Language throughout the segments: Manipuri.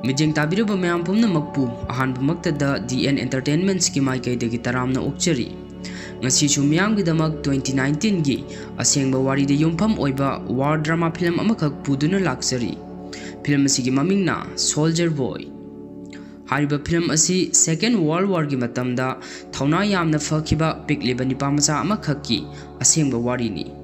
Mijeng tabiraba mayam pumnamakpu ahanbamaktada DN Entertainmentski maikaidagi taramna okchari. Ngasisu miyamgidamak 2019 gi asengba warida yumpham oiba war drama film amakak puduna laksari. Film asigi mamingna Soldier Boy. Hariba film asi Second World War gi matamda thauna yamna fakhiba pikliba nipamacha amakakki asengba warini.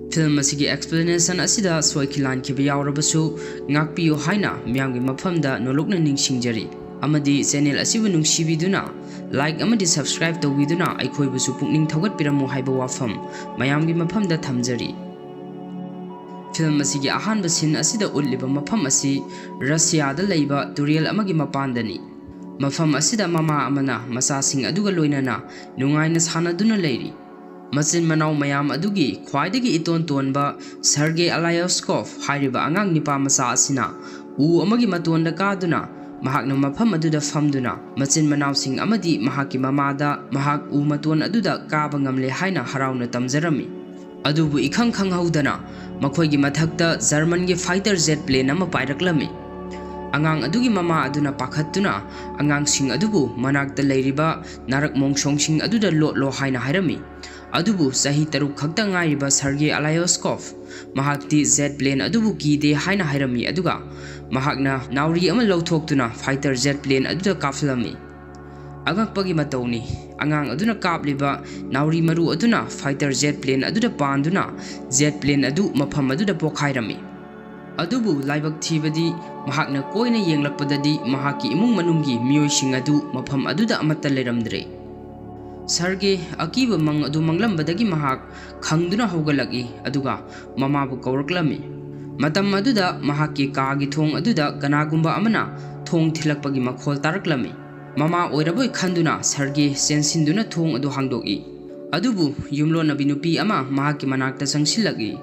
Film asigi explanation asida soikilan kiba yawrabasu ngakpiyo haina miyamgi mafamda nolokna ningsingjari. Amadi channel asibu nungsibiduna like amadi subscribe tawiduna aikhoibusu pukning thawgatpiramu haiba wafam mayamgi mafamda thamjari. Film asigi ahanba sin asida ulliba mafam asi Russia da leiba turial amagi mapandani. Mafam asida mama amana masasing aduga loinana nungaina sanaduna leiri. Machin manau mayam adugi khwaidagi iton tonba Sergei Alyaskov hairiba angang nipa masa asina u amagi matonda kaduna mahakna mafam aduda famduna machin manau sing amadi mahaki mamada mahak u maton aduda kaba ngamle haina harauna tamjarami. Adubu ikhang khanghaudana makhoigi mathakta German gi fighter jet plane ama pairaklami. Angang adugi mama aduna pakhattuna angang sing adubu manakta leiriba narak mongsong sing aduda lo haina hairami. Adubu sahi taruk khakta ngairiba Sergei Alyaskov mahakti jet plane adubu kide haina hairami aduga mahakna nauri ama lawthoktuna fighter jet plane aduda kaflami. Agakpagi matawni angang aduna kapliba nauri maru aduna fighter jet plane aduda panduna jet plane adu mafam aduda pokhairami. Adubu laibak thibadi mahakna koina yenglakpadadi mahaki imung manunggi miyoising adu mafam aduda amatta leiramdre. Sergei akiba mang adu manglambadagi mahak khangduna hogalagi aduga mamabu kawraklami. Matam aduda mahaki kaagi thong aduda kanagumba amana thong thilakpagi makhol taraklami. Mama oiraboi khanduna Sergei sensinduna thong adu hangdoki. Adubu yumlo nabi nupi ama mahaki manakta sangsilagi.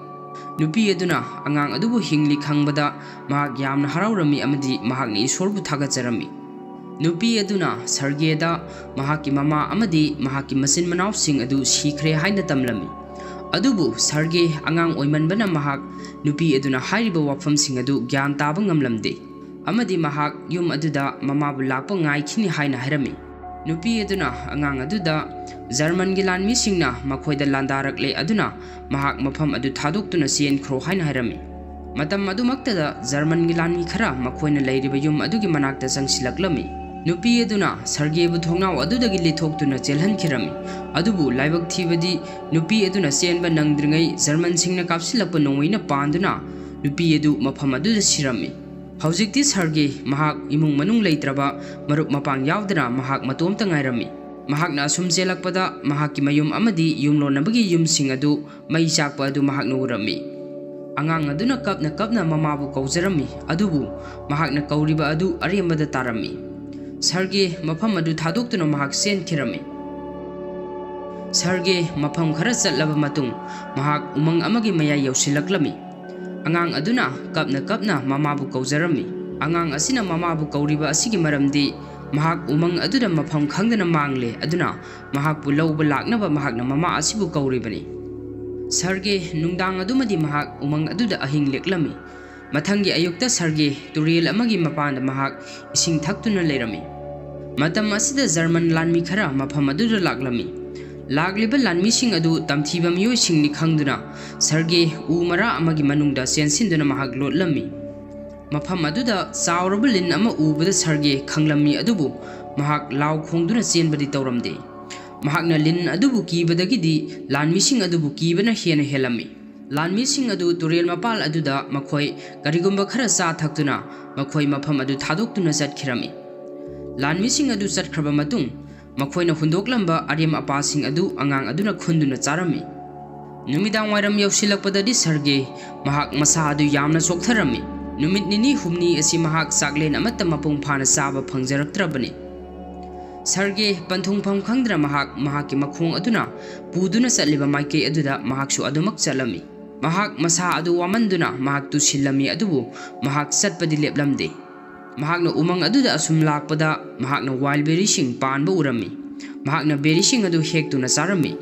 Nupi aduna angang adubu hingli khangbada mahak yamna haraurami amadi mahakni isorbu thagajarami. Nupi aduna Sergei da mahaki mama amadi mahaki masin manau sing adu sikhre haina tamlami. Adubu Sergei angang oimanbana mahak nupi aduna hairiba wafam sing adu gyan taba ngamlamde. Amadi mahak yum aduda mamabu lakpa ngaikhini haina hairami. Nupi aduna angang aduda German gi lanmi singna makhoida landarakle aduna mahak mafam adu thadoktuna sien khro haina hairami. Matam adumaktada German gi lanmi khara makhoina leiriba yum adugi manakta sangsilaklami. Nupi aduna Sergei bu thongnau adudagi lithoktuna chelhankhirami. Adubu laibak thibadi nupi aduna senba nangdringai German singna kapsilakpa nongoina panduna nupi adu mafam aduda sirami. Haujikti Sergei mahak imung manung leitraba marup mapang yaudana mahak matomta ngairami. Mahakna asum chelakpada mahaki mayum amadi yumlo nabagi yum sing adu mai chakpa adu mahakna urami. Angang aduna kapna mamabu kaujarami adubu mahakna kauriba adu arembada tarami. Sergei mafam adu thadoktuna mahak senkhirami. Sergei mafam khara chatlaba matung mahak umang amagi maya yausilaklami. Angang aduna kapna mamabu kaujarami. Angang asina mamabu kauriba asigi maramdi mahak umang aduda mafam khangdana mangle aduna mahak pu lawba laknaba mahakna mama asibu kauribani. Sergei nungdang adumadi mahak umang aduda ahing leklami. Mathangi ayukta Sergei turil amagi mapanda mahak ising thaktuna leirami. Matam asida German lanmi khara mafam aduda laklami. Lagliba lanmi sing adu tamthiba miyoi singni khangduna Sergei umara amagi manungda sensinduna mahak lotlami. Mafam aduda chauraba lin ama ubada Sergei khanglami adubu mahak law khongduna chenbadi tawramde. Mahakna lin adubu kibadagidi lanmi sing adubu kibana hena helami. Lanmi sing adu turel mapal aduda makhoi karigumba khara sa thaktuna makhoi mafam adu thadoktuna chatkhirami. Lanmi sing adu chatkraba matung makhoina hundoklamba arem apa sing adu angang aduna khunduna charami. Numidang wairam yausilakpadadi Sergei mahak masa adu yamna soktharami. Numit nini humni asi mahak saklen amatta mapung phana saba phangjaraktrabani. Sergei panthung pham khangdra mahaki makhong aduna puduna chatliba maikei aduda mahaksu adumak chalami. Mahak masa adu wamanduna mahak tu silami adubu mahak chatpadi leplamde. Mahakna umang aduda asum lakpada mahakna wild berry sing panba urami. Mahakna berry sing adu hektuna charami.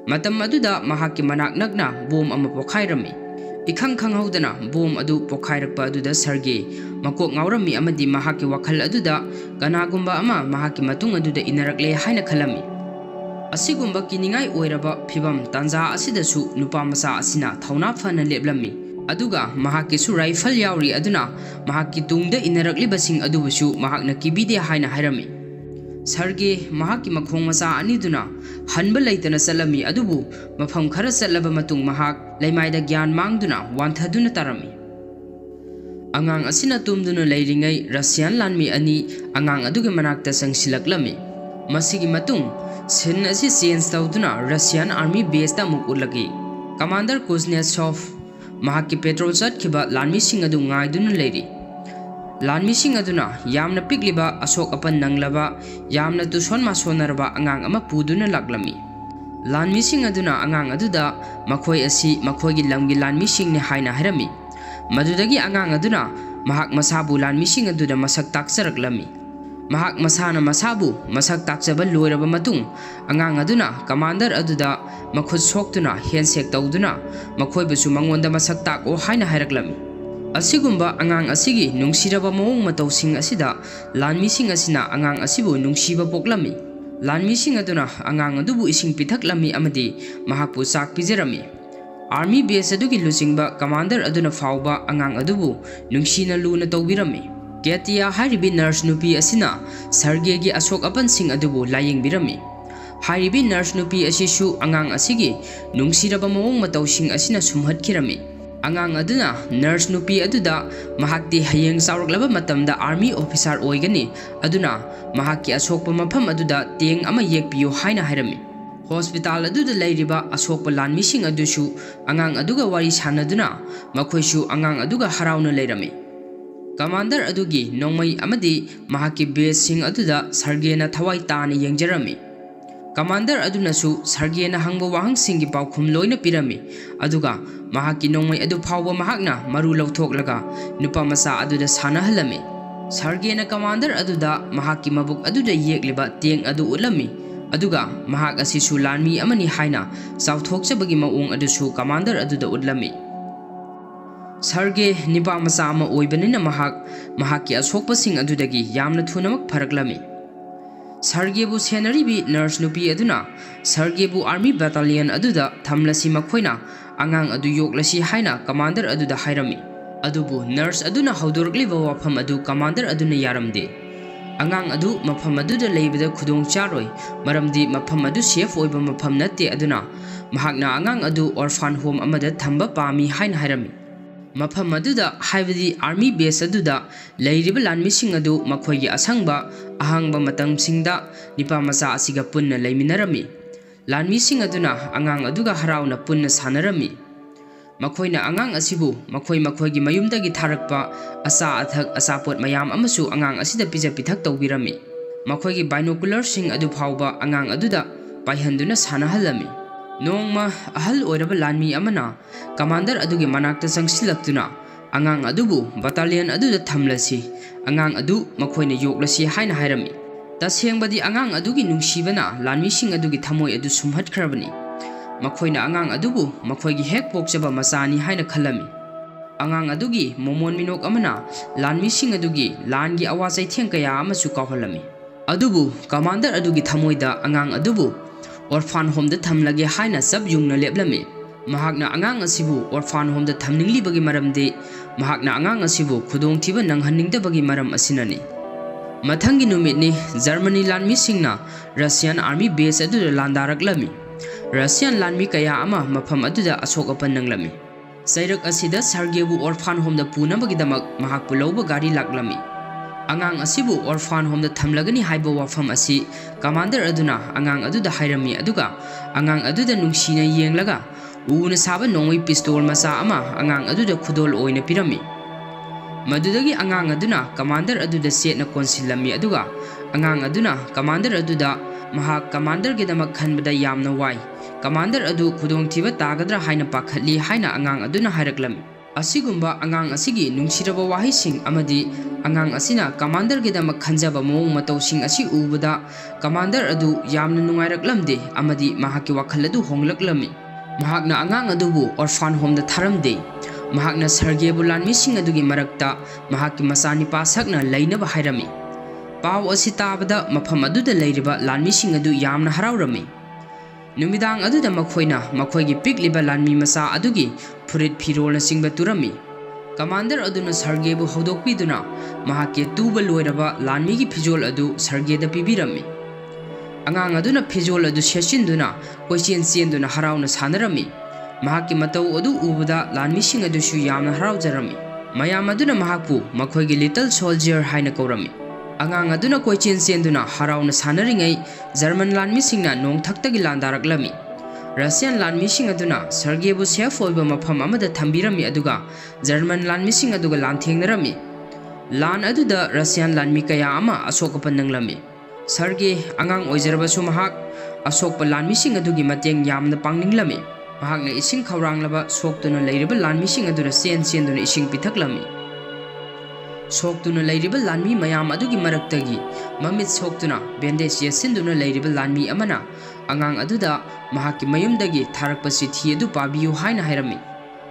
Matam aduda mahaki manak nagna bom ama pokhairami. Ikhang khanghaudana bom adu pokhairakpa aduda Sergei makok ngaurammi amadi mahakki wakhal aduda kanagumba ama mahakki matung aduda inarakle haina khalami asigumba kiningai oiraba phibam tanja asidasu nupa masa asina thauna phana leblami aduga mahakki su rifle yauri aduna mahakki tungda inarakli basing adubusu mahakna kibide haina hairami sarge mahakki makhong masa aniduna hanba leitana salami adubu mafam khara salaba matung mahak leimaida gyan mangduna wanthaduna tarami angang asina tumduna leiringai Russian lanmi ani angang aduga manakta sangsilaklami masigi matung sin asi change tawduna Russian army base ta muk ulagi Commander Kuznetsov mahakki petrol chatkhiba lanmi sing adu ngaiduna leiri lanmi sing aduna yamna pikliba asok apan nanglaba yamna tuson masonarba angang ama puduna laklami lanmi sing aduna angang aduda makhoi asi makhoigi lamgi lanmi sing ni haina harami madudagi angang aduna mahak masabu lanmi sing aduda masak taksaraklami mahak masana masabu masak takjaba loiraba matung angang aduna commander aduda makhut soktuna handshake tawduna makhoi busu mangonda masak tak o haina haraklami asigumba angang asigi nungsiraba mawong matawsing asida lanmi sing asina angang asibu nungsiba poklami lanmi sing aduna angang adubu ising pithaklami amadi mahakpu sak pijarami army base adugi lusingba commander aduna fawba angang adubu nungsina luna tawbirami Katia haribi nurse nupi asina sargegi asok apan sing adubu laying birami haribi nurse nupi asisu angang asigi nungsiraba mawong matawsing asina sumhatkirami angang aduna nurse nupi aduda mahakti hayeng sauraklaba matamda army officer oigani aduna mahakki asokpa mafam aduda teng ama yekpiyo haina hairami hospital aduda leiriba asokpa lanmi sing adusu angang aduga wari sanaduna makhoisu angang aduga harauna leirami Commander adugi nongmai amadi mahakki base sing aduda sargena thawai tana yengjarami Commander adunasu sargena hangba wahang singi paukhum loina pirami aduga mahakki nongmai adu phawba mahakna maru lawthoklaga nupa masa aduda sanahalami sargena Commander aduda mahakki mabuk aduda yekliba teng adu ulami aduga mahak asisu lanmi amani haina sauthokchabagi maung adusu Commander aduda udlami Sarge nipa masa ama oibanina mahakki asokpasing adudagi yamna thunamak pharaklami Sarge bu senaribi nurse nupi aduna Sarge bu army battalion aduda thamlasi makhoina angang adu yoklasi haina commander aduda hairami adubu nurse aduna haudorkliba wafam adu commander aduna yaramde angang adu mafam aduda leibada khudong charoi maramdi mafam adu safe oiba mafam natte aduna mahakna angang adu orphan home amada thamba pami haina hairami mafam aduda haibadi army base aduda leiriba lanmi sing adu makhoigi asangba ahangba matamsingda nipa masa asiga punna leiminarami lanmi sing aduna angang aduga harauna punna sanarami makhoina angang asibu makhoigi mayumdagi tharakpa asa athak asapot mayam amasu angang asida pija pithak tawbirami makhoigi binocular sing adu phawba angang aduda paihanduna sanahalami Nongma ahal oiraba lanmi amana commander adugi manakta sangsilaktuna angang adubu battalion aduda thamlasi angang adu makhoina yoklasi haina hairami tasengbadi angang adugi nungsibana lanmi sing adugi thamoi adu sumhatkhrabani makhoina angang adubu makhoigi hek pokchaba masani haina khalami angang adugi momon minok amana lanmi sing adugi langi awasai thengkaya amasu kawhalami adubu commander adugi thamoida angang adubu orphan home da thamlage haina sab yungna leblami mahakna angang asibu orphan home da thamningli bagi maramde mahakna angang asibu khudong thiba nanghaningda bagi maram asinani mathangi numitni Germany lanmi singna Russian army base adu landaraklami Russian lanmi kaya ama mafam aduda asok apan nanglami sairak asida sargebu orphan home da puna bagi damak mahak puloba gari laklami angang asibu orphan home da thamlagani haiba wafam asi commander aduna angang aduda hairami aduga angang aduda nungsina yenglaga una saba nongoi pistol masa ama angang aduda khudol oina pirami madudagi angang aduna commander aduda setna konsilami aduga angang aduna commander aduda mahak commander gedamak khanbada yamna wai commander adu khudong thiba tagadra haina pakhatli haina angang aduna hairaklam asigumba angang asigi nungsiraba wahising amadi angang asina commander gedamak khanjaba mawong matawsing asi ubada commander adu yamna nungairaklamde amadi mahaki wakhal adu honglaklami mahakna angang adubu orphan home da tharamde mahakna Sergei bu lanmising adugi marakta mahakki masanipa sakna leinaba hairami. Paw asi tabada mafam aduda leiriba lanmising adu yamna haraurami. Numidang aduda makhoigi pikliba lanmi masa adugi furit phirolna singba turami. Commander aduna Sergei bu hodokpiduna mahakki tuba loiraba lanmi gi phijol adu Sergei da pibirami. Angang aduna phijol adu sesinduna koichen senduna harauna sanarami. Mahakki matau adu ubada lanmising adu shu yamna haraujarami. Mayam aduna mahakpu makhoigi little soldier haina kaurami. Angang aduna koichen senduna harauna sanaringai German lanmisingna nongthaktagi landaraklami. Russian lanmising aduna Sergei bu safe oiba mafam amada thambirami aduga German lanmising aduga lanthengnarami. Lan aduda Russian lanmi kaya ama asokapan nanglami. Sergei angang oijarabasu mahak asokpa lanmising adugi mateng yamna pangninglami. Mahakna ising khawranglaba soktuna leiriba lanmising adura senduna ising pithaklami. Soktuna leiriba lanmi mayam adugi maraktagi mamit soktuna bandage yesinduna leiriba lanmi amana angang aduda mahakki mayumdagi tharakpa chithi adu pabiyu haina hairami.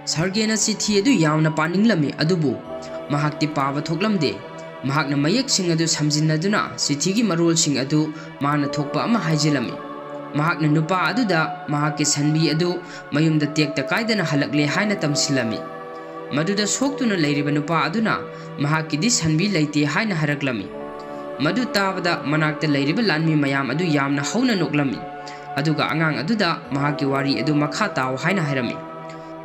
Sergei na chithi adu yamna paninglami adubu mahakti paba thoklamde. Mahakna mayak sing adu samjinnaduna chithigi marol sing adu mana thokpa ama haijilami. Mahakna nupa aduda mahakki sanbi adu mayumda tekta kaidana halakle haina tamsilami. Maduda soktuna leiriba nupa aduna mahakki di sanbi leite haina haraklami. Madu tabada manakta leiriba lanmi mayam adu yamna hauna noklami. Aduga angang aduda mahakki wari adu makha taw haina hairami.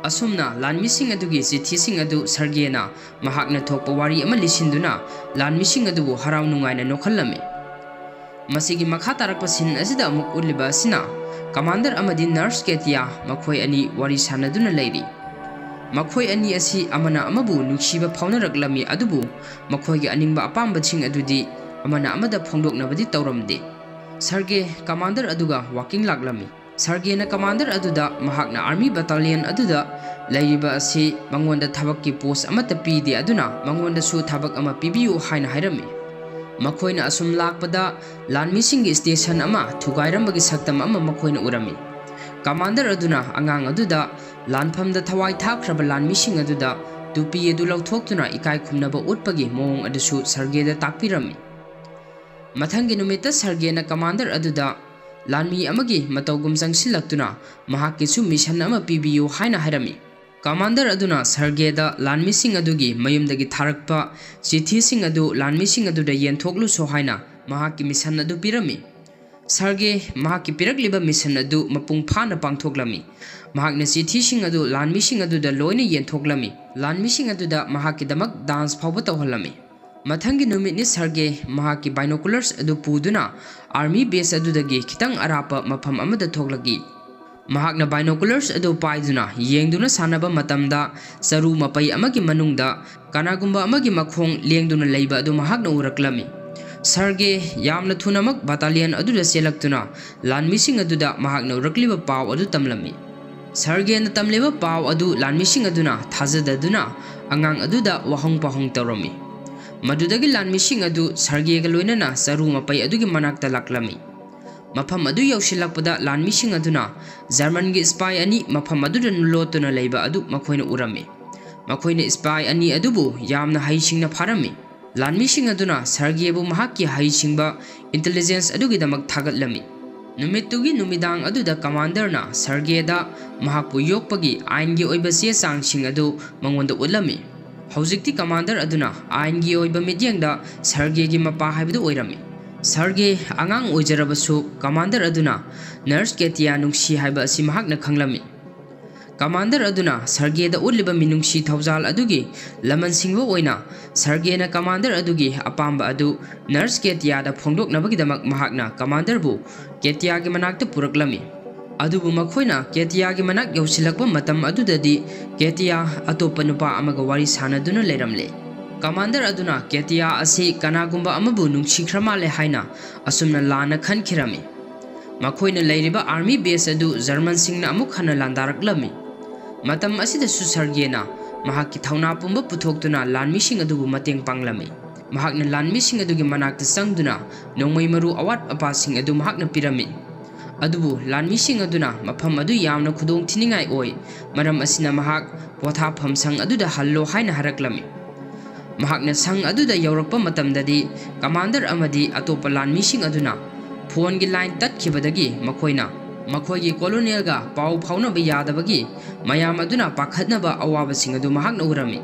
Asumna lanmising adugi chithising adu Sergei na mahakna thokpa wari ama lisinduna lanmising adubu harau nungaina nokhallami. Masigi makha tarakpa sin asida amuk uliba asina commander amadi nurse Ketia makhoi ani wari sanaduna leiri. Makhoi ani asi amana amabu nungsiba phaunaraklami adubu makhoigi aningba apambaching adudi amana amada phongdoknabadi tawramde. Sergei commander aduga walking laklami. Sergei na commander aduda mahakna army battalion aduda leiriba asi mangonda thabakki post amata pide aduna mangonda su thabak ama pibiu haina hairami. Makhoina asum lakpada lanmising station ama thugairamagi saktam ama makhoina urami. Commander aduna angang aduda lanphamda thawai thakhraba lanmising aduda tupi adu lauthokuna ikai khumnaba utpagi mong adusu Sergei da takpirami. Mathangi numita Sergei na commander aduda lanmi amagi matawgum jangsilaktuna mahakki su mission ama pibiyu haina hairami. Commander aduna Sergei da lanmising adugi mayumdagi tharakpa chithising adu lanmising aduda yenthoklu so haina mahakki mission adu pirami. Sergei mahakki pirakliba mission adu mapung phana pangthoklami. Mahakna chithising adu lanmising aduda loina yenthoklami. Lanmising aduda mahakki damak dance phawba tawhallami. Mathangi numit ni Sergei mahakki binoculars adu puduna army base adudagi khitang arapa mafam amada thoklagi. Mahakna binoculars adu paiduna yengduna sanaba matamda saru mapai amagi manungda kanagumba amagi makhong lengduna leiba adu mahakna uraklami. Sergei yamna thunamak battalion aduda selaktuna lanmising aduda mahakna urakliba paw adu tamlami. Sergei na tamleba paw adu lanmising aduna thajadaduna angang aduda wahong pahong tawrami. Madudagi lanmising adu Sergei ga loinana saru mapai adugi manakta laklami. Mafam adu yausilakpada lanmising aduna German gi spy ani mafam aduda nulotuna leiba adu makhoina urami. Makhoina spy ani adubu yamna haisingna pharami. Lanmising aduna Sergei bu mahakki haisingba intelligence adugi damak thagatlami. Numitugi numidang aduda commander na Sergei da mahakpu yokpagi aingi oiba se changsing adu mangonda ulami. Hojikti commander aduna aingi oiba midyangda Sergei gi mapa haibadu oirami. Sergei angang oijarabasu commander aduna nurse Ketia nungsi haiba asi mahakna khanglami. Commander aduna Sergei da uliba minungsi thaujal adugi laman singwa oina Sergei na commander adugi apamba adu nurse Ketia da phongdoknabagi damak mahakna commander bu Ketia gi manakta puraklami. Adubu makhoina Ketia gi manak yausilakba matam adudadi Ketia atopa nupa amaga wari sanaduna leiramle. Commander aduna Ketia asi kanagumba amabu nungsikhrama le haina asumna lana khankhirami. Makhoina leiriba army base adu German singna amuk hana landaraklami. Matam asida su Sergei na mahakki thauna pumba puthoktuna lanmising adubu mateng panglami. Mahakna lanmising adugi manakta sangduna nongmai maru awat apasing adu mahakna pirami. अदुबु लानमीसिंग अदुना मफम अदु यामना खुदोंग थिनिंगाई ओय मरम असिना महाक पोथाफम संग अदुदा हल्लो हाइना हरकलमी महाकना संग अदुदा यौरकपा मतमददी कमांडर अमदी अतोपा लानमीसिंग अदुना फोन की लाइन तत्खिबदगी मखोइना मखोइगी कोलोनियलगा पाउ फाउनबा यादबगी मयाम अदुना पाखदनबा अवाबसिंग अदु महाकना उरमी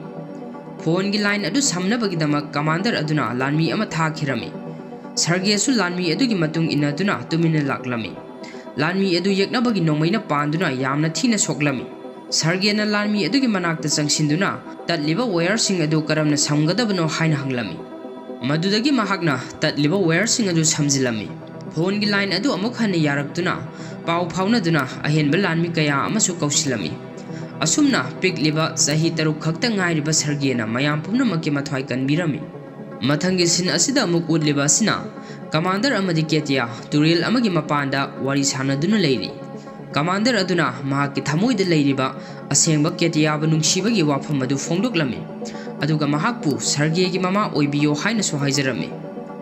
फोन की लाइन अदु समनबगीदमक कमांडर अदुना लानमी अमा थाखिरमी सरगेसु लानमी अदुगी मतुंग इन्नदुना तुमिना लाक्लमी लानमी अदु यeknabagi नोंमैना पांदुना यामना थीना सोक्लमी सरगेना लानमी अदुगी मनाक्ता चंगसिंदुना तत्लिबा वायरसिंग अदु करमना समगदबनो हाइना हंगलमी मदुदगी महाकना तत्लिबा वायरसिंग अदु समजिलमी फोन की लाइन अदु अमुक हन्ना यारक्तुना पाउ फाउनदुना अहेनबा लानमी कया अमसु कौसिलमी असुमना पिकलिबा सही तरुक खक्ता ngairiba सरगेना मयाम पुमनमकी मथ्वाई कनबिरमी मथंगी सिन असिदा अमुक उदलिबा सिना कमांडर अमदी केतिया तुरेल अमगी मपांदा वारी सानदुना लेरी कमांडर अदुना महाकी थमोइदा लेरिबा असेंबा केतियाबा नुंगसिबगी वाफम अदु फोंदोक्लमी अदुगा महाकपु सरगेगी ममा ओइबियो हाइना सो हाइजरमी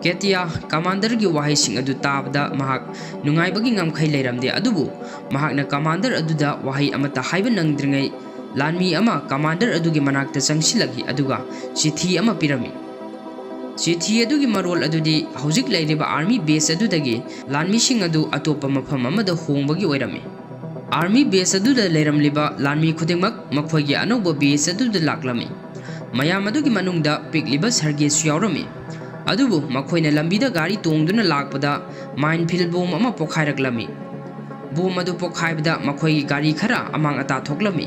केतिया कमांडर की वाहैसिंग अदु ताबदा महाक नुंगाइबगी ngamkhai लेरमदे अदुबु महाकना कमांडर अदुदा वाहै अमता हाइबा नंगद्रिङै लानमी अमा कमांडर अदुगी मनाक्ता चंगसिलगी अदुगा चिठी अमा पिरमी चिठी अदुगी मरोल अदुदी हौजिक लैरिबा आर्मी बेस अदुदगी लानमीसिंग अदु अतोपा मफम अमदा होंबगी ओइरमी आर्मी बेस अदुदा लेरमलिबा लानमी खुदिंगमक मखोइगी अनौबा बेस अदुदा लाक्लमी मयाम अदुगी मनुंगदा पिकलिबा सरगेसु यावरमी अदुबु मखोइना लंबीदा गाड़ी तोंगदुना लाकपदा माइनफील्ड बोम अमा पोखाइरक्लमी बोम अदु पोखाइबदा मखोइगी गाड़ी खरा अमांग अता थोक्लमी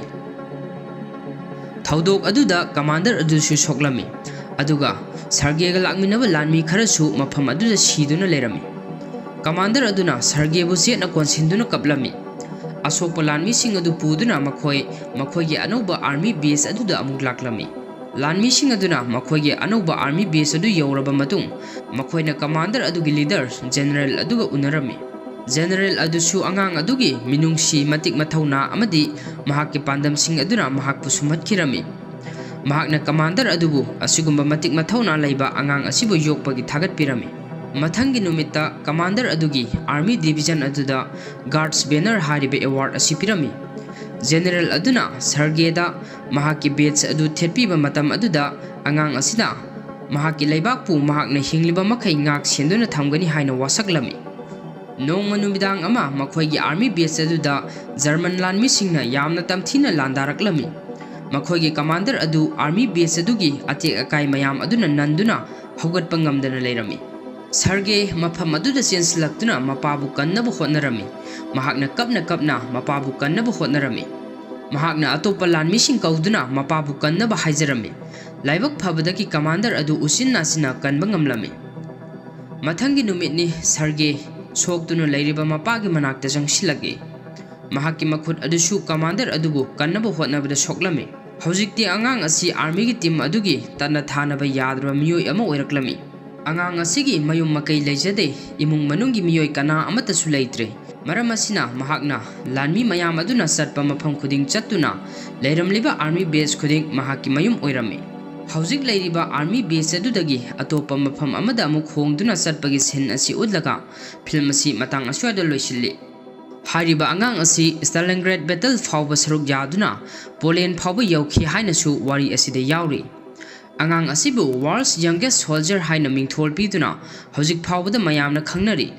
थौदोक अदुदा कमांडर अदुसु सोक्लमी अदुगा सरगेगा लाकमिनबा लानमी खरसु मफम अदुदा सीदुना लेरमी कमांडर अदुना सरगेबु जेतना कोनसिंदुना कपलमी असोकपा लानमीसिंग अदु पुदुना मखोइगी अनौबा आर्मी बेस अदुदा अमुक लाक्लमी लानमीसिंग अदुना मखोइगी अनौबा आर्मी बेस अदु यौरबा मतुंग मखोइना कमांडर अदुगी लीडर जनरल अदुगा उनरमी जनरल अदुसु अंगांग अदुगी मिनुंगसी मतिक मथौना अमदी महाकि पांदमसिंग अदुना महाकपु सुमतखिरमी महाकना कमांडर अदुबु असिगुंबा मतिक मथौना लैबा अंगांग असिबु योगपगी थागतपिरमी मथंगी नुमित्ता कमांडर अदुगी आर्मी डिविजन अदुदा गार्ड्स बैनर हारिबे अवार्ड असि पिरमी जनरल अदुना सरगेदा महाकि बेच अदु थेटपीबा मतम अदुदा अंगांग असिदा महाकि लैबाकपु महाकना हिंगलिबा मखै ngak सेंदुना थमगनी हाइना वासकलमी नोंमा नुमिदांग अमा मखोइगी आर्मी बेच अदुदा जर्मन लानमीसिंगना यामना तमथिना लांदारक्लमी मखोइगी कमांडर अदु आर्मी बेस अदुगी अतेक अकाई मयाम अदुना नंदुना हौगतपा ngamdana लेरमी सरगे मफम अदुदा चेंसलक्तुना मपाबु कन्नबु होतनरमी महाकना कपना मपाबु कन्नबु होतनरमी महाकना अतोपा लानमीसिंग कौदुना मपाबु कन्नबा हाइजरमी लाइबक फबदगी कमांडर अदु उसिन्नासिना कन्बा ngamlami मथंगी नुमितनी सरगे सोक्तुना लेरिबा मपागी मनाक्ता जंगसिलगे महाकि मखुद अदुसु कमांडर अदुबु कन्नबु होतनबदा सोक्लमी हौजिक्ति अंगांग असि आर्मी की टीम अदुगी तना थानबा यादरबा मियोय अमा ओइरक्लमी अंगांग असिगी मयुम मकै लेजदे इमुंग मनुंगी मियोय कना अमतसु लेत्रे मरम असिना महाकना लानमी मयाम अदुना सत्पा मफम खुदिंग चत्तुना लेरमलिबा आर्मी बेस खुदिंग महाकि मयुम ओइरमी हौजिक लेरिबा आर्मी बेस अदुदगी अतोपा मफम अमदा अमुक होंगदुना सत्पगी सिन असि उदलगा फिल्म असि मतंग अस्वादा लोइसिल्ली हारिबा अंगांग असि स्टालिनग्रेड बैटल फाउबा सरुक यादुना पोलैंड फाउबा यौखि हाइनसु वारी असिदा यावरी अंगांग असिबु वर्ल्ड्स यंगेस्ट सोल्जर हाइना मिंगथोल पिदुना हौजिक फाउबदा मयामना खंगनरी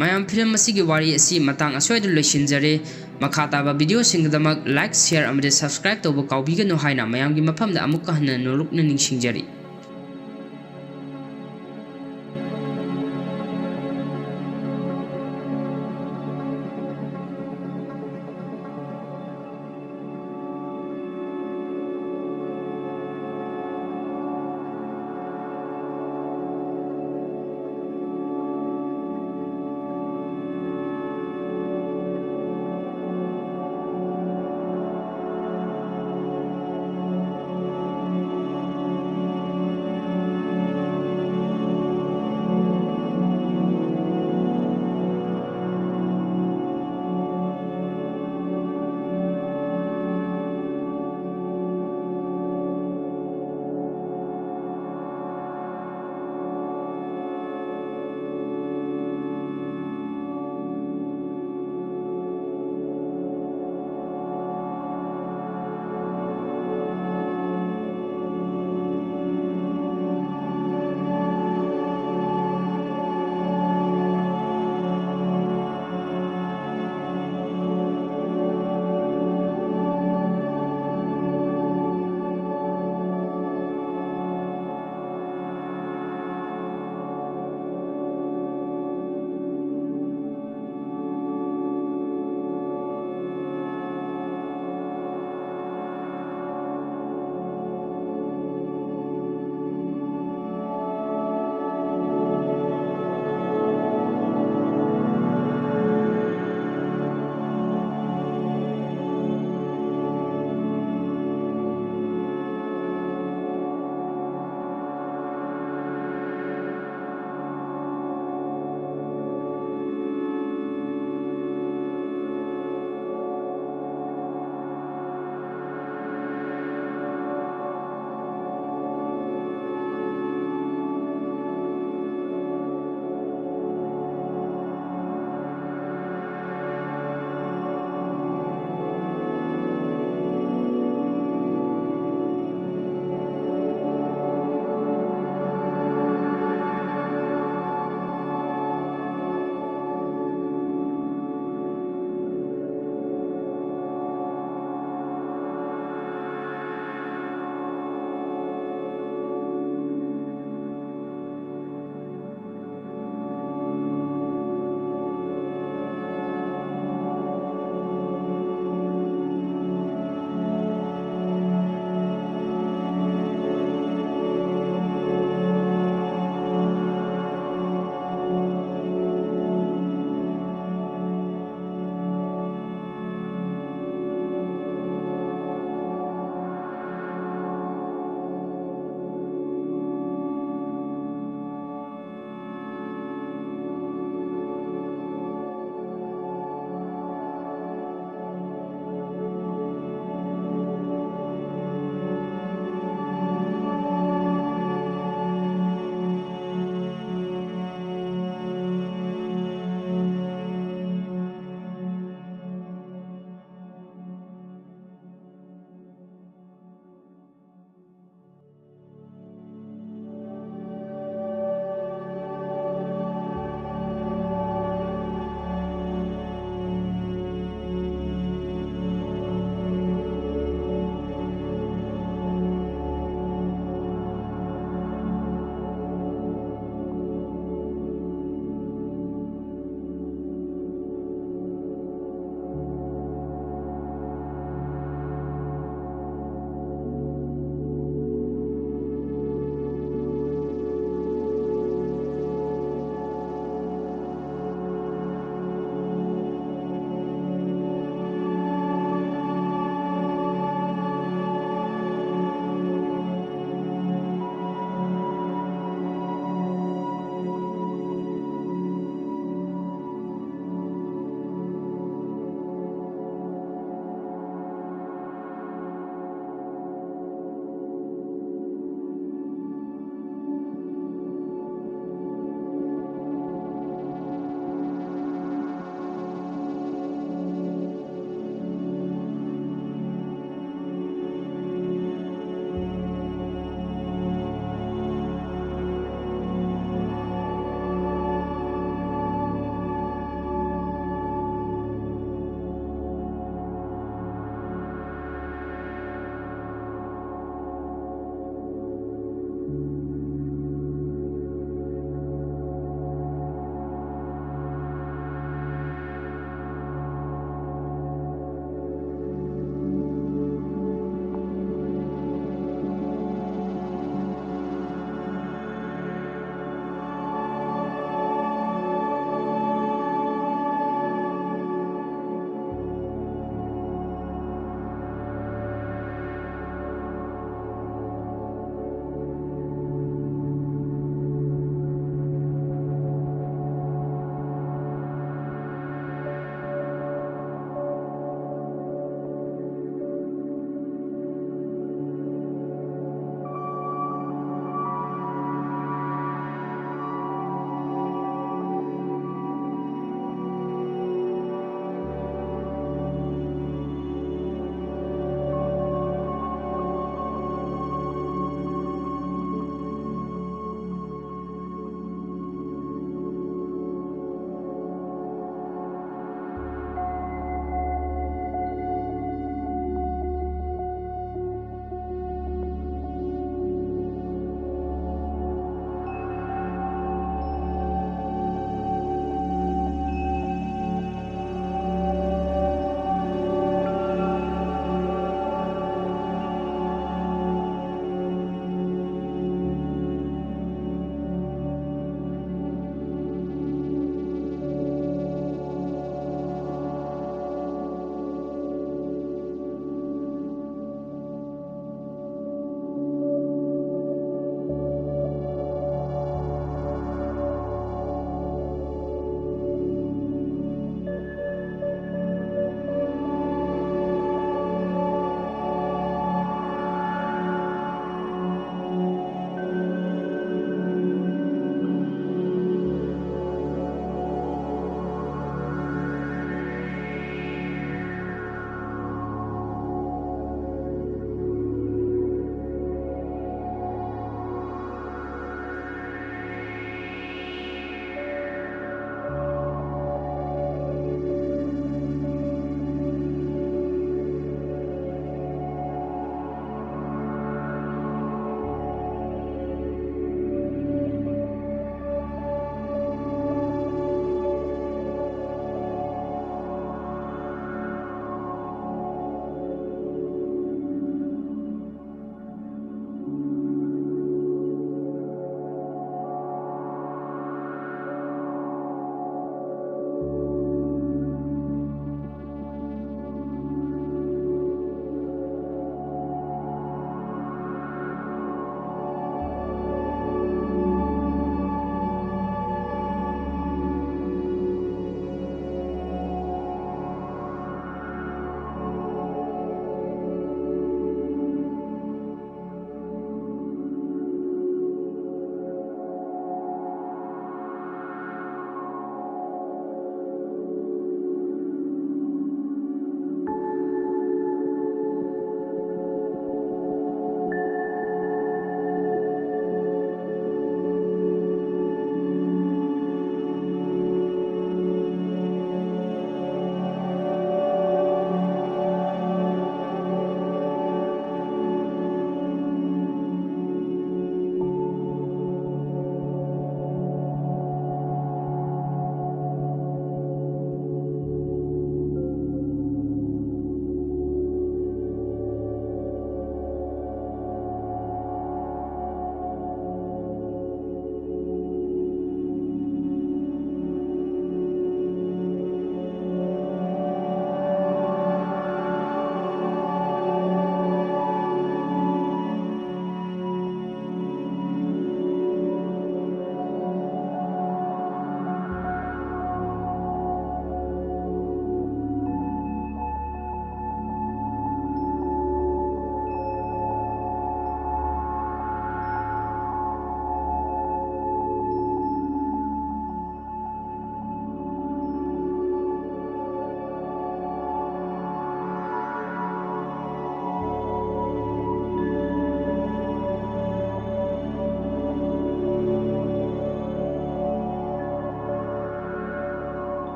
मयाम फिल्म असिगी वारी असि मतंग अस्वादा लोइसिनजरे मखाताबा वीडियो सिंगदमक लाइक शेयर अमदे सब्सक्राइब तौबा काउबिगनो हाइना मयामगी मफमदा अमुक हन्ना नोरुकना निंगसिंजरी।